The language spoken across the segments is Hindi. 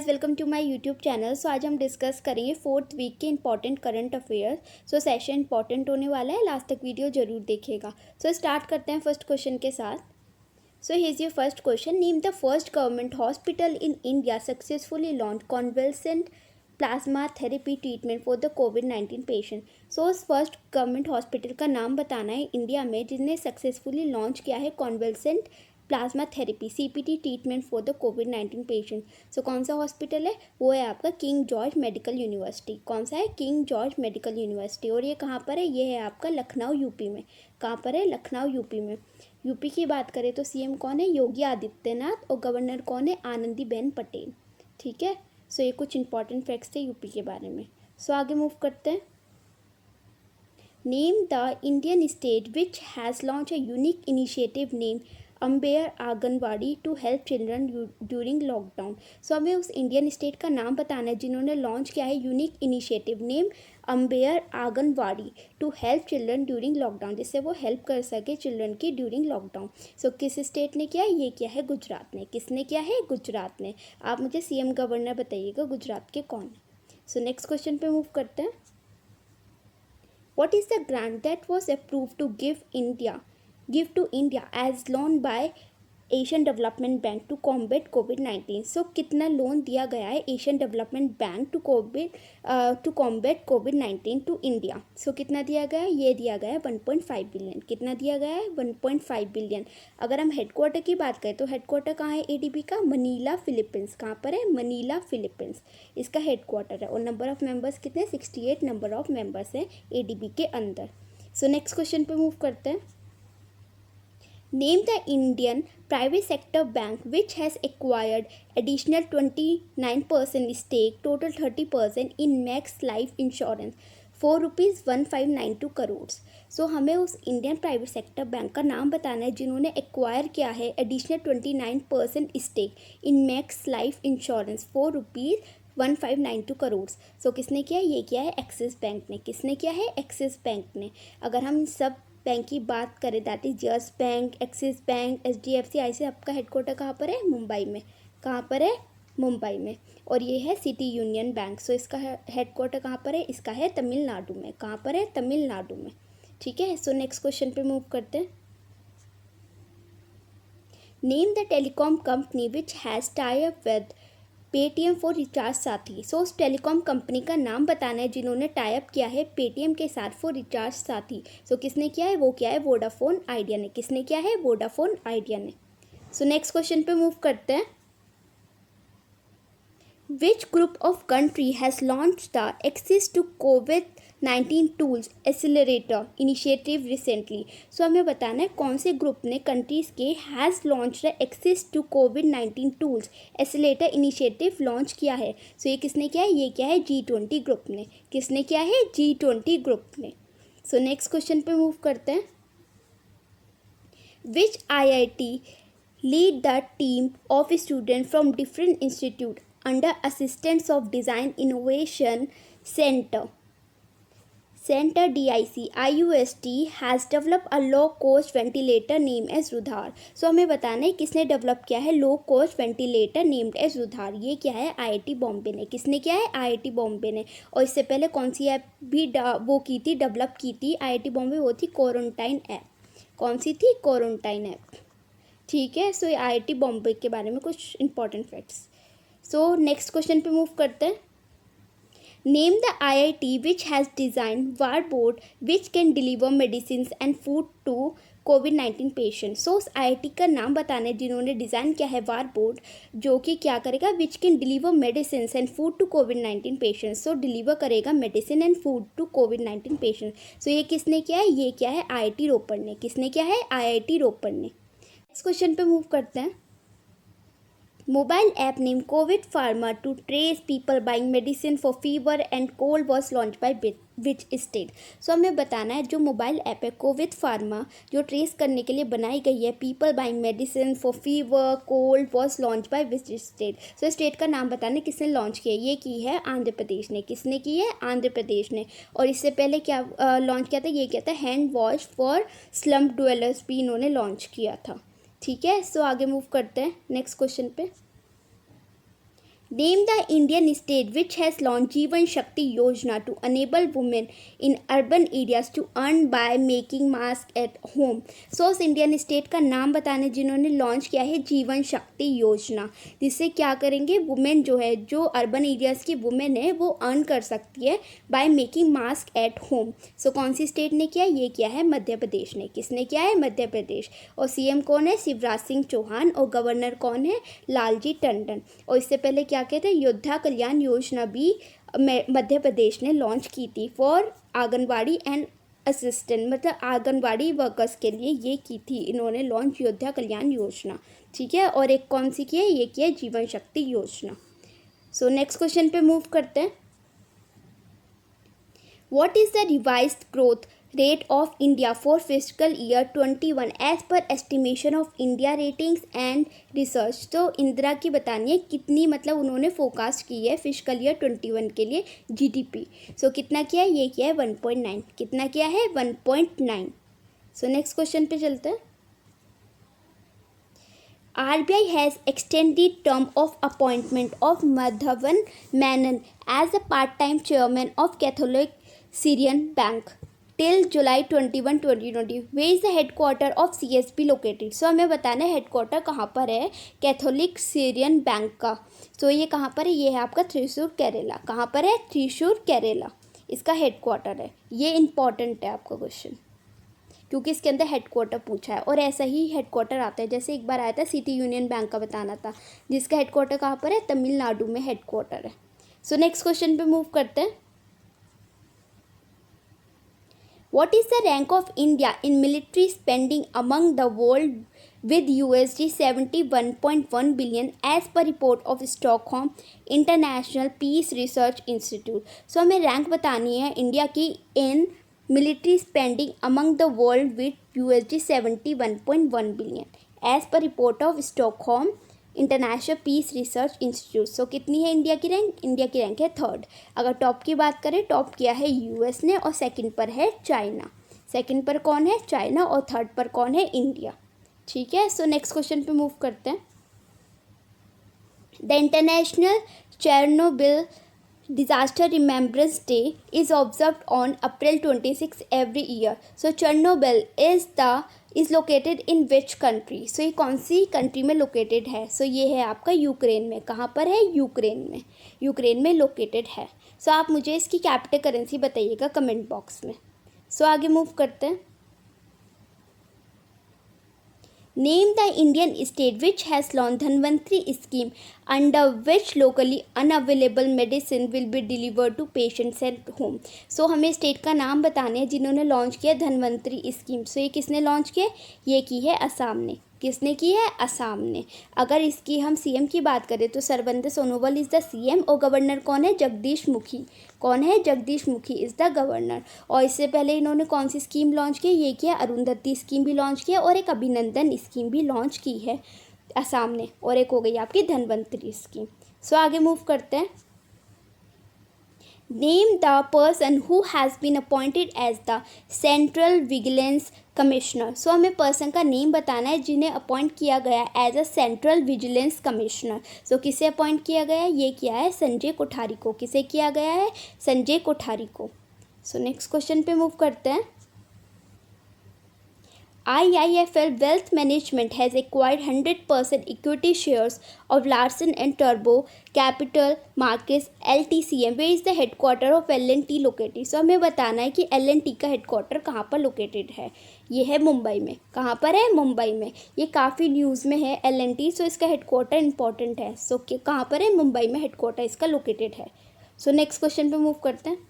Welcome to my YouTube channel. So आज हम डिस्कस करेंगे फोर्थ वीक के important current affairs. So session important होने वाला है, लास्ट तक वीडियो जरूर देखिएगा। सो स्टार्ट करते हैं फर्स्ट क्वेश्चन के साथ। So here is your first question. Name the first government hospital in India successfully launch convalescent plasma therapy treatment for the कोविड-19 पेशेंट। सो उस फर्स्ट गवर्नमेंट हॉस्पिटल का नाम बताना है इंडिया में जिसने सक्सेसफुली लॉन्च किया है convalescent plasma therapy CPT treatment for the कोविड-19 पेशेंट। सो कौन सा हॉस्पिटल है? वो है आपका किंग जॉर्ज मेडिकल यूनिवर्सिटी। कौन सा है? King George medical university. और ये कहाँ पर है? ये है आपका लखनऊ यूपी में। कहाँ पर है? लखनऊ यूपी में। यूपी की बात करें तो CM कौन है? योगी आदित्यनाथ। और गवर्नर कौन है? आनंदीबेन पटेल। ठीक है। सो ये कुछ इंपॉर्टेंट फैक्ट्स थे यूपी के बारे में। सो आगे मूव करते हैं। Name the Indian state which has launch a unique initiative name अम्बेयर anganwadi to help children during lockdown. So हमें उस इंडियन स्टेट का नाम बताना है जिन्होंने लॉन्च किया है यूनिक इनिशिएटिव नेम अम्बेयर anganwadi to help children during lockdown, जिससे वो हेल्प कर सके चिल्ड्रन की ड्यूरिंग लॉकडाउन। सो किस स्टेट ने किया है? ये किया है गुजरात ने। किसने किया है? गुजरात ने। आप मुझे CM गवर्नर बताइएगा गुजरात के कौन है। सो नेक्स्ट क्वेश्चन पे मूव करते हैं। What is the grant that was approved to give to India as loan by Asian development bank to combat कोविड-19। सो कितना लोन दिया गया है Asian development bank to combat कोविड-19 टू इंडिया? सो कितना दिया गया है? ये दिया गया है 1.5 बिलियन। कितना दिया गया है? 1.5 बिलियन। अगर हम हेडक्वार्टर की बात करें तो हेडक्वार्टर कहाँ है ADB का? Manila Philippines. कहाँ पर है? मनीला फिलीपींस इसका हेडक्वार्टर है। और नंबर ऑफ मेंबर्स कितने? 68 नंबर ऑफ मेंबर्स हैं ADB के अंदर। सो नेक्स्ट क्वेश्चन पे मूव करते हैं। Name the Indian private sector bank which has acquired additional 29% stake, total 30% in Max Life Insurance for ₹1592 crore. सो हमें उस इंडियन प्राइवेट सेक्टर बैंक का नाम बताना है जिन्होंने एक्वायर किया है additional 29% stake in Max Life insurance for ₹1592 crore. So किसने किया? ये किया है एक्सिस बैंक ने। किसने किया है? एक्सिस बैंक ने। अगर हम सब बैंक की बात करें that is yes bank, axis bank, HDFC ऐसे आपका हेडक्वार्टर कहाँ पर है? मुंबई में। कहाँ पर है? मुंबई में। और ये है सिटी यूनियन बैंक। सो इसका हेडक्वार्टर कहाँ पर है? इसका है तमिलनाडु में। कहाँ पर है? तमिलनाडु में। ठीक है। सो नेक्स्ट क्वेश्चन पे मूव करते हैं। Name the telecom company which has tie up with Paytm for recharge साथी। सो उस टेलीकॉम कंपनी का नाम बताना है जिन्होंने टाई अप किया है पेटीएम के साथ फॉर रिचार्ज साथी। सो किसने किया है? वो किया है वोडाफोन आइडिया ने। किसने किया है? वोडाफोन आइडिया ने। सो नेक्स्ट क्वेश्चन पे मूव करते हैं। Which group of country has launched the Access to COVID-19 Tools Accelerator initiative recently? सो हमें बताना है कौन से ग्रुप ने कंट्रीज़ के has launch the access to कोविड-19 टूल्स एसिलेटर इनिशिएटिव लॉन्च किया है। सो ये किसने किया है? ये क्या है? G20 ग्रुप ने। किसने किया है? G20 ग्रुप ने। सो नेक्स्ट क्वेश्चन पे मूव करते हैं। Which IIT lead the team of students from different institute under assistance of Design Innovation Center DIC IUST has developed a low cost ventilator named as रुधार। सो हमें बताना है किसने डेवलप किया है low cost ventilator named as रुधार। ये क्या है? IIT बॉम्बे ने। किसने किया है? IIT बॉम्बे ने। और इससे पहले कौन सी ऐप भी वो की थी, डेवलप की थी IIT बॉम्बे? वो थी क्वारंटाइन ऐप। कौन सी थी? Quarantine app. ठीक है। सो IIT बॉम्बे के बारे में कुछ important facts. So next question पे मूव करते हैं। Name the IIT which has design warboard which can deliver medicine and food to कोविड-19 पेशेंट। सो उस IIT का नाम बताना है जिन्होंने डिज़ाइन किया है वारबोर्ड जो कि क्या करेगा? Which can deliver medicine and food to कोविड-19 पेशेंट। सो डिलीवर करेगा मेडिसिन एंड फूड टू कोविड-19 पेशेंट। सो ये किसने किया है? ये क्या है? IIT रोपड़ ने। किसने किया है? IIT रोपड़ ने। नेक्स्ट क्वेश्चन पे मूव करते हैं। Mobile app named COVID Pharma to trace people buying medicine for fever and cold was launched by which state? सो हमें बताना है जो मोबाइल ऐप है कोविड फार्मा जो ट्रेस करने के लिए बनाई गई है people buying medicine for fever cold was launch by which state. So state का नाम बताना है किसने लॉन्च किया। ये की है आंध्र प्रदेश ने। किसने की है? आंध्र प्रदेश ने। और इससे पहले क्या लॉन्च किया था? ये किया था hand wash for slum dwellers भी इन्होंने लॉन्च किया था। ठीक है। सो आगे मूव करते हैं नेक्स्ट क्वेश्चन पे। Name the Indian state which has launched Jeevan Shakti Yojana to enable women in urban areas to earn by making mask at home. So उस इंडियन स्टेट का नाम बताने जिन्होंने लॉन्च किया है जीवन शक्ति योजना, जिससे क्या करेंगे, वुमेन जो है, जो अर्बन एरियाज़ की वुमेन है, वो अर्न कर सकती है by making mask at home. So कौन सी स्टेट ने किया, ये किया है मध्य प्रदेश ने. किसने किया है, मध्य प्रदेश. और सीएम कौन है, शिवराज सिंह चौहान. और गवर्नर कौन है, लालजी टंडन. और इससे पहले क्या कहते हैं, योद्धा कल्याण योजना भी मध्य प्रदेश ने लॉन्च की थी फॉर आंगनवाड़ी एंड असिस्टेंट, मतलब आंगनवाड़ी वर्कर्स के लिए ये की थी इन्होंने लॉन्च, योद्धा कल्याण योजना. ठीक है. और एक कौन सी की है, ये की है जीवन शक्ति योजना. सो नेक्स्ट क्वेश्चन पे मूव करते हैं. What is the revised growth rate of India for fiscal year 21 as per estimation of India Ratings and Research. तो इंदिरा की बतानी है कितनी, मतलब उन्होंने फोरकास्ट की है फिजिकल ईयर 21 के लिए जीडीपी. सो कितना किया है, ये किया है 1.9. कितना किया है, 1.9. सो नेक्स्ट क्वेश्चन पे चलते हैं. RBI has extended term of appointment of Madhavan Menon as a part-time chairman of Catholic Syrian Bank till July 21, 2020. Where is the headquarter of CSB located? सो हमें बताना है हेडक्वार्टर कहाँ पर है कैथोलिक सीरियन बैंक का. सो ये कहाँ पर है, ये है आपका त्रिशूर केरला. कहाँ पर है, त्रिशूर केरला इसका हेडक्वार्टर है. ये इंपॉर्टेंट है आपका क्वेश्चन, क्योंकि इसके अंदर हेडक्वार्टर पूछा है. और ऐसा ही हेडक्वार्टर आता है, जैसे एक बार आया था सिटी यूनियन बैंक का बताना था, जिसका हेडक्वार्टर कहाँ पर है, तमिलनाडु में हेडक्वार्टर है. सो नेक्स्ट क्वेश्चन पे मूव करते हैं. What is the rank of India in military spending among the world with USD 71.1 billion as per report of Stockholm International Peace Research Institute. So हमें रैंक बतानी है इंडिया की in military spending among the world with USD 71.1 billion as per report of Stockholm International Peace Research Institute. So कितनी है इंडिया की रैंक, इंडिया की रैंक है थर्ड. अगर टॉप की बात करें, टॉप किया है यूएस ने और सेकंड पर है चाइना. सेकंड पर कौन है, चाइना. और थर्ड पर कौन है, इंडिया. ठीक है. सो नेक्स्ट क्वेश्चन पे मूव करते हैं. The international Chernobyl Disaster Remembrance Day is observed on April 26 every year. So Chernobyl is located in which country? So ये कौन सी कंट्री में लोकेटेड है? So ये है आपका यूक्रेन में. कहाँ पर है, यूक्रेन में. यूक्रेन में लोकेटेड है. So आप मुझे इसकी कैपिटल करेंसी बताइएगा कमेंट बॉक्स में. So आगे मूव करते हैं. Name the Indian state which has launched Dhanvantri scheme under which locally unavailable medicine will be delivered to patients at home. So हमें स्टेट का नाम बताने हैं जिन्होंने लॉन्च किया धनवंतरी स्कीम. सो ये किसने लॉन्च किया, ये की है असम ने. किसने की है, असम ने. अगर इसकी हम सीएम की बात करें तो Sarbananda Sonowal is the CM. और गवर्नर कौन है, जगदीश मुखी. कौन है, Jagdish Mukhi is the governor. और इससे पहले इन्होंने कौन सी स्कीम लॉन्च की, ये किया अरुंधति स्कीम भी लॉन्च किया और एक अभिनंदन स्कीम भी लॉन्च की है असम ने. और एक हो गई आपकी धनवंतरी स्कीम. सो आगे मूव करते हैं. Name the person who has been appointed as the Central Vigilance Commissioner. So हमें पर्सन का नेम बताना है जिन्हें अपॉइंट किया गया as a central vigilance commissioner. So किसे अपॉइंट किया गया है, ये किया है संजय कोठारी को. किसे किया गया है, संजय कोठारी को. सो नेक्स्ट क्वेश्चन पे मूव करते हैं. IIFL Wealth Management has acquired 100% equity shares of Larsen & Toubro Capital Markets LTCM. Where is the headquarter of L&T located? So हमें बताना है कि L&T का हेडक्वार्टर कहाँ पर लोकेटेड है. ये है मुंबई में. कहाँ पर है, मुंबई में. ये काफ़ी न्यूज़ में है L&T. सो इसका हेडक्वार्टर इंपॉर्टेंट है. सो कहाँ पर है, मुंबई में हेडक्वार्टर इसका लोकेटेड है. सो नेक्स्ट क्वेश्चन पे मूव करते हैं.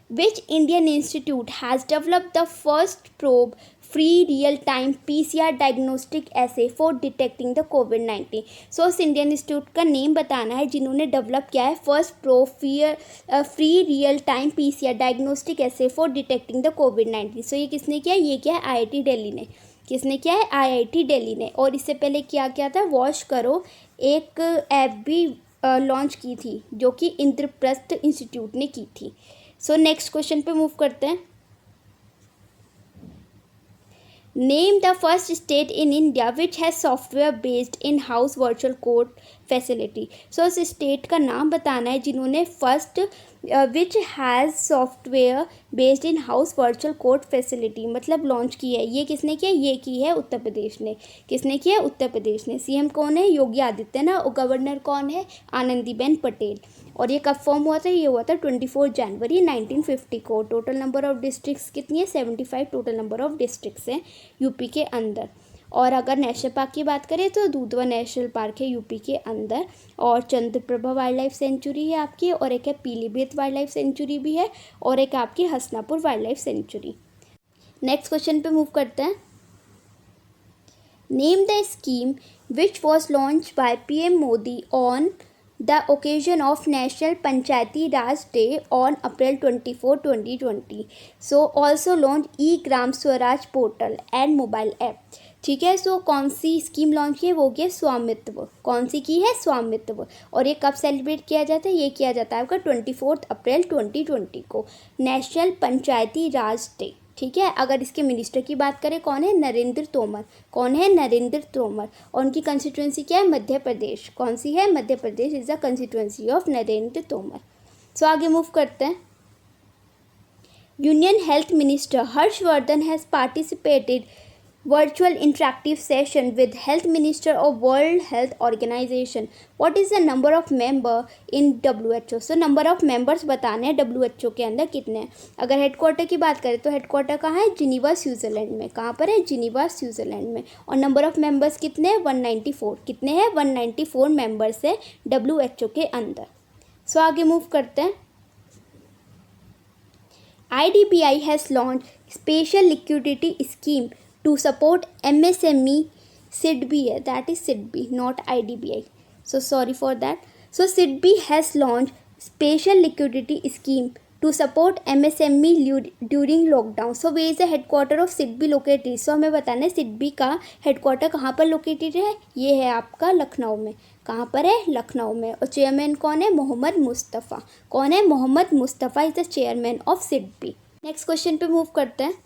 Which Indian institute has developed the first probe free real-time PCR diagnostic assay for detecting the COVID-19? So उस इंडियन इंस्टीट्यूट का नेम बताना है जिन्होंने डेवलप किया है first probe free real time PCR diagnostic essay for detecting the COVID-19. सो ये किसने किया, ये किया है IIT दिल्ली ने. किसने किया है, IIT दिल्ली ने. और इससे पहले क्या किया था, वॉश करो एक ऐप भी लॉन्च की थी जो कि इंद्रप्रस्थ इंस्टीट्यूट ने की थी. सो नेक्स्ट क्वेश्चन पे मूव करते हैं. Name the first state in India which has software based in house virtual court facility. So उस स्टेट का नाम बताना है जिन्होंने first which has software based in house virtual court facility मतलब लॉन्च की है। ये किसने किया? ये की है उत्तर प्रदेश ने। किसने किया? उत्तर प्रदेश ने। सीएम कौन है? योगी आदित्यनाथ। और गवर्नर कौन है? आनंदीबेन पटेल। और ये कब फॉर्म हुआ था? ये हुआ था 24 जनवरी 1950 को। टोटल नंबर ऑफ डिस्ट्रिक्ट्स कितनी है? 75 टोटल नंबर ऑफ डिस्ट्रिक्ट्स हैं यूपी के अंदर। और अगर नेशनल पार्क की बात करें तो दूधवा नेशनल पार्क है यूपी के अंदर, और चंद्रप्रभा वाइल्ड लाइफ सेंचुरी है आपकी, और एक है पीलीभीत वाइल्ड लाइफ सेंचुरी भी है, और एक आपकी Hasanapur wild life sanctuary. Next question पे मूव करते हैं। Name the scheme which was launch by PM Modi on the occasion of National Panchayati Raj Day on April 24, 2020. So also launched e-Gram Swaraj portal and mobile app. ठीक है, सो कौन सी स्कीम लॉन्च की है? वो की है स्वामित्व। कौन सी की है? स्वामित्व। और ये कब सेलिब्रेट किया जाता है? ये किया जाता है आपका 24 अप्रैल 2020 को, नेशनल पंचायती राज डे। ठीक है, अगर इसके मिनिस्टर की बात करें कौन है? नरेंद्र तोमर। कौन है? नरेंद्र तोमर। और उनकी कंस्टिट्यूंसी क्या है? मध्य प्रदेश। कौन सी है? Madhya Pradesh is the constituency of Narendra Tomar. So आगे मूव करते हैं। Union health minister Harshvardhan has participated virtual interactive session with health minister of World Health Organization. What is the number of member in WHO? So number of members बताने हैं WHO के अंदर कितने हैं। अगर हेडक्वार्टर की बात करें तो हेडक्वार्टर कहाँ है? जिनीवा स्विट्ज़रलैंड में। कहाँ पर है? जिनीवा स्विट्ज़रलैंड में। और नंबर ऑफ मेंबर्स कितने हैं? 194। कितने हैं? 194 मेंबर्स है WHO के अंदर। सो आगे मूव करते हैं। IDBI has launched special liquidity scheme to support MSME SIDBI है, that is SIDBI, not IDBI. So sorry for that. So SIDBI has launched special liquidity scheme to support MSME during lockdown. So where is the headquarter of SIDBI located? So हमें बताना है SIDBI का हेडक्वार्टर कहाँ पर लोकेटेड है। ये है आपका लखनऊ में। कहाँ पर है? लखनऊ में। और चेयरमैन कौन है? मोहम्मद मुस्तफ़ा। कौन है? Mohammad Mustafa is the chairman of SIDBI। Next question पे मूव करते हैं।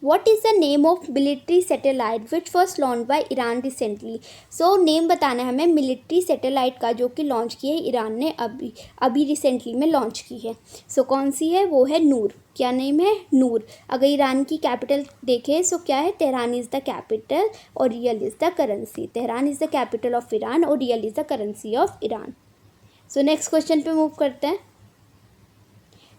What is the name of military satellite which was launched by Iran recently? So name बताना है हमें मिलिट्री सैटेलाइट का जो कि लॉन्च की है ईरान ने अभी रिसेंटली में लॉन्च की है। सो कौन सी है? वो है नूर। क्या नेम है? नूर। अगर ईरान की कैपिटल देखें सो क्या है? तेहरान इज़ द कैपिटल और rial is the currency. Tehran is the capital of Iran और rial is the currency of Iran. So next question पे मूव करते हैं।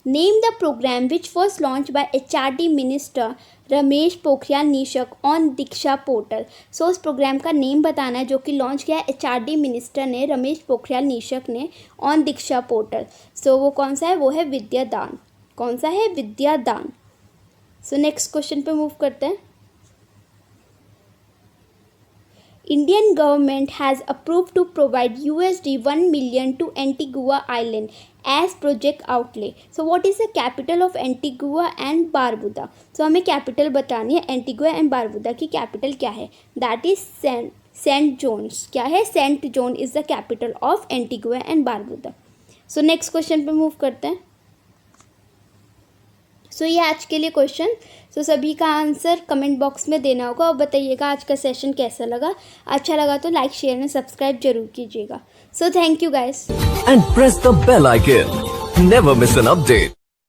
Name the program which was launch by HRD minister Ramesh Pokhriyal Nishank on Diksha portal. So उस प्रोग्राम का नेम बताना है जो कि लॉन्च किया है HRD मिनिस्टर ने, रमेश पोखरियाल निशंक ने, ऑन दीक्षा पोर्टल। सो वो कौन सा है? वो है विद्यादान। कौन सा है? विद्यादान। सो नेक्स्ट क्वेश्चन पे मूव करते हैं। Indian government has approved to provide $1 million to Antigua Island as project outlay. So what is the capital of Antigua and Barbuda? So हमें कैपिटल बतानी है। एंटीगुआ एंड बारबुदा की कैपिटल क्या है? That is Saint John's. क्या है? Saint John is the capital of Antigua and Barbuda. So next question पे मूव करते हैं। सो ये आज के लिए क्वेश्चन। सो सभी का आंसर कमेंट बॉक्स में देना होगा और बताइएगा आज का सेशन कैसा लगा। अच्छा लगा तो लाइक शेयर एंड सब्सक्राइब जरूर कीजिएगा। So thank you guys. And press the bell icon, never miss an update.